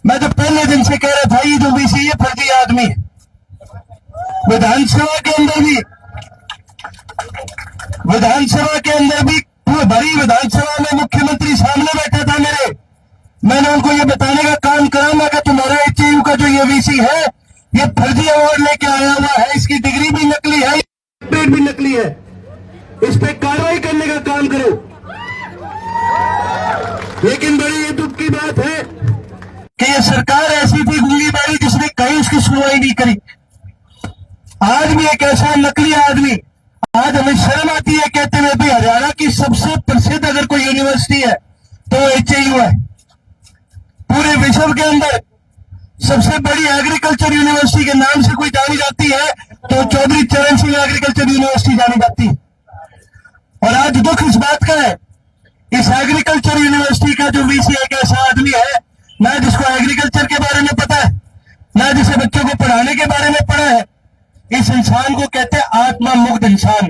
मैं तो पहले दिन से कह रहा था ये जो बीसी ये फर्जी आदमी है। विधानसभा के अंदर भी भरी विधानसभा में मुख्यमंत्री सामने बैठा था मेरे। मैंने उनको ये बताने का काम करा, मैं कि तुम्हारा एचएयू का जो ये वीसी है ये फर्जी अवार्ड लेके आया हुआ है, इसकी डिग्री भी नकली है, पेड भी नकली है, इस पे कार्रवाई करने का काम करो। लेकिन बड़ी ये दुख की बात है कि ये सरकार ऐसी थी गूंगी बारी जिसने कहीं उसकी सुनवाई नहीं करी। आज भी एक ऐसा नकली आदमी, आज हमें शर्म आती है कहते हुए भी हरियाणा की सबसे प्रसिद्ध अगर कोई यूनिवर्सिटी है तो एचएयू है। पूरे विश्व के अंदर सबसे बड़ी एग्रीकल्चर यूनिवर्सिटी के नाम से कोई जानी जाती है तो चौधरी चरण सिंह एग्रीकल्चर यूनिवर्सिटी जानी जाती है। और आज दुख इस बात का है, इस एग्रीकल्चर यूनिवर्सिटी का जो वीसी एक ऐसा आदमी है ना जिसको एग्रीकल्चर के बारे में पता है, ना जिसे बच्चों को पढ़ाने के बारे में पढ़ा है। इस इंसान को कहते हैं आत्मा मुक्त इंसान।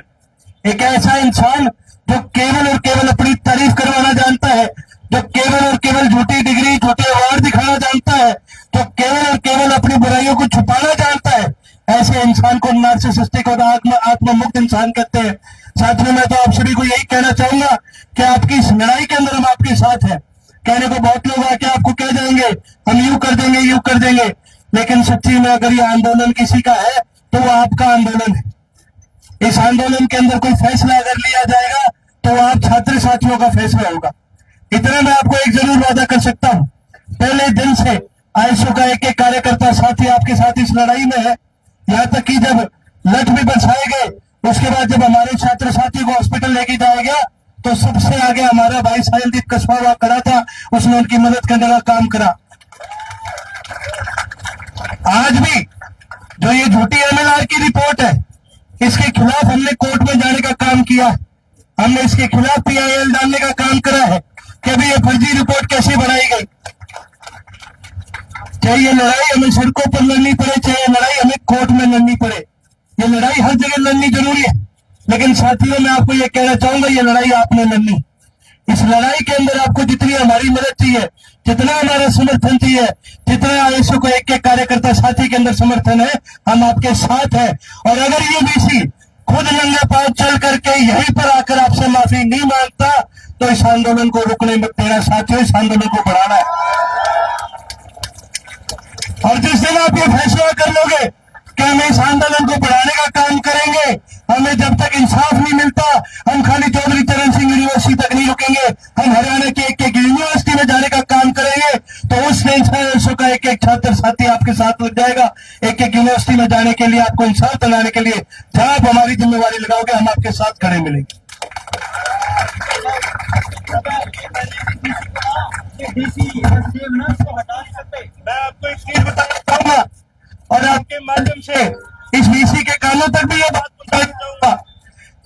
एक ऐसा इंसान जो केवल और केवल अपनी तारीफ करवाना जानता है, जो केवल और केवल झूठी डिग्री झूठे अवार्ड दिखाना जानता है, जो केवल और केवल अपनी बुराइयों को छुपाना जानता है, ऐसे इंसान को नार्सिसिस्टिक और आत्मा मुक्त इंसान कहते हैं। साथियों, मैं तो आप सभी को यही कहना चाहूंगा कि आपकी इस लड़ाई के अंदर हम आपके साथ हैं। कहने को बहुत लोग आके आपको कह जाएंगे हम यूं कर देंगे, लेकिन सच्ची में अगर ये आंदोलन किसी का है तो वो आपका आंदोलन है। इस आंदोलन के अंदर कोई फैसला अगर लिया जाएगा तो वो आप छात्र साथियों का फैसला होगा। इतना मैं आपको एक जरूर वादा कर सकता हूं, पहले दिन से आईएसओ का एक एक कार्यकर्ता साथी आपके साथ इस लड़ाई में है। यहां तक कि जब लठ भी बरसाए गए, उसके बाद जब हमारे छात्र साथी को हॉस्पिटल लेके जाया गया तो सबसे आगे हमारा भाई साहिलदीप कस्बा हुआ खड़ा था, उसने उनकी मदद करने का काम करा। आज भी जो ये झूठी एमएलआर की रिपोर्ट है, इसके खिलाफ हमने कोर्ट में जाने का काम किया। हमने इसके खिलाफ पीआईएल डालने का काम करा है कि अभी ये फर्जी रिपोर्ट कैसे बनाई गई। चाहे ये लड़ाई हमें सड़कों पर लड़नी पड़े, चाहे ये लड़ाई हमें कोर्ट में लड़नी पड़े, ये लड़ाई हर जगह लड़नी जरूरी है। लेकिन साथियों, मैं आपको ये कहना चाहूंगा, ये लड़ाई आपने लड़नी। इस लड़ाई के अंदर आपको जितनी हमारी मदद चाहिए, जितना हमारा समर्थन चाहिए, जितना आईएसओ को एक एक कार्यकर्ता साथी के अंदर समर्थन है, हम आपके साथ हैं। और अगर ये बीसी खुद नंगे पांव चल करके यहीं पर आकर आपसे माफी नहीं मांगता तो इस आंदोलन को रुकने मत देना साथियों, इस आंदोलन को बढ़ाना है। और जिस दिन आप ये फैसला कर लोगे कि हम इस आंदोलन को बढ़ाने का काम करेंगे, हमें जब तक इंसाफ नहीं मिलता हम खाली चौधरी चरण सिंह यूनिवर्सिटी तक नहीं रुकेंगे, हम हरियाणा के एक एक यूनिवर्सिटी में जाने का काम करेंगे। तो उस इंसान का एक एक छात्र साथी आपके साथ लग जाएगा, एक एक यूनिवर्सिटी में जाने के लिए, आपको इंसाफ दिलाने के लिए। जहां आप हमारी जिम्मेवारी लगाओगे हम आपके साथ खड़े मिलेंगे। मैं आपको एक चीज बताना चाहूंगा और आपके माध्यम से इस वीसी के कानों तक भी ये बात पहुंचाना चाहूंगा।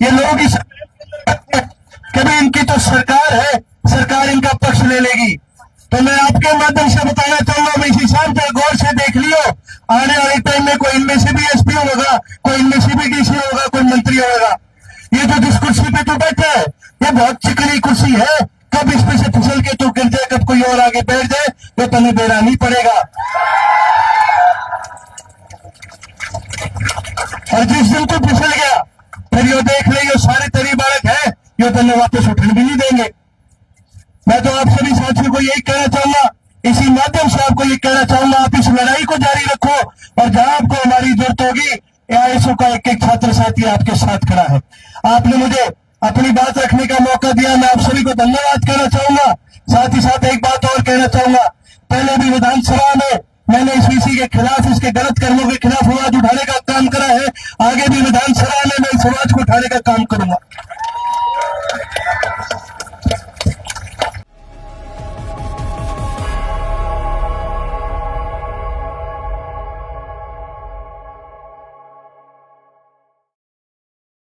ये लोग इस कभी इनकी तो सरकार है, सरकार इनका पक्ष ले लेगी। तो मैं आपके माध्यम से बताना चाहूंगा, वीसी साहब जो गौर से देख लियो, आने वाले टाइम में कोई इनमें से भी एसपी होगा, कोई इनमें से भी डीसी होगा, कोई मंत्री होगा। ये जो जिस कुर्सी पे तू बैठा है ये बहुत चिकनी कुर्सी है, कब इस पे से फिसल के तू गिर जाए, कब कोई और आगे बैठ जाए तो तुम्हें बेरा नहीं पड़ेगा। और जिस दिन तू फिसल गया फिर यो देख ले, यो सारे तेरी बालक है, यो तुम्हें वापस उठने भी नहीं देंगे। मैं तो आप सभी साथियों को यही कहना चाहूंगा, इसी माध्यम से आपको ये कहना चाहूंगा, आप इस लड़ाई को जारी रखो और जहां आपको हमारी जरूरत होगी आईएसओ का एक एक छात्र साथी आपके साथ खड़ा है। आपने मुझे अपनी बात रखने का मौका दिया, मैं आप सभी को धन्यवाद कहना चाहूंगा। साथ ही साथ एक बात और कहना चाहूंगा, पहले भी विधानसभा में मैंने इस वीसी के खिलाफ, इसके गलत कर्मों के खिलाफ आवाज उठाने का काम करा है, आगे भी विधानसभा में मैं इस आवाज को उठाने का काम करूंगा।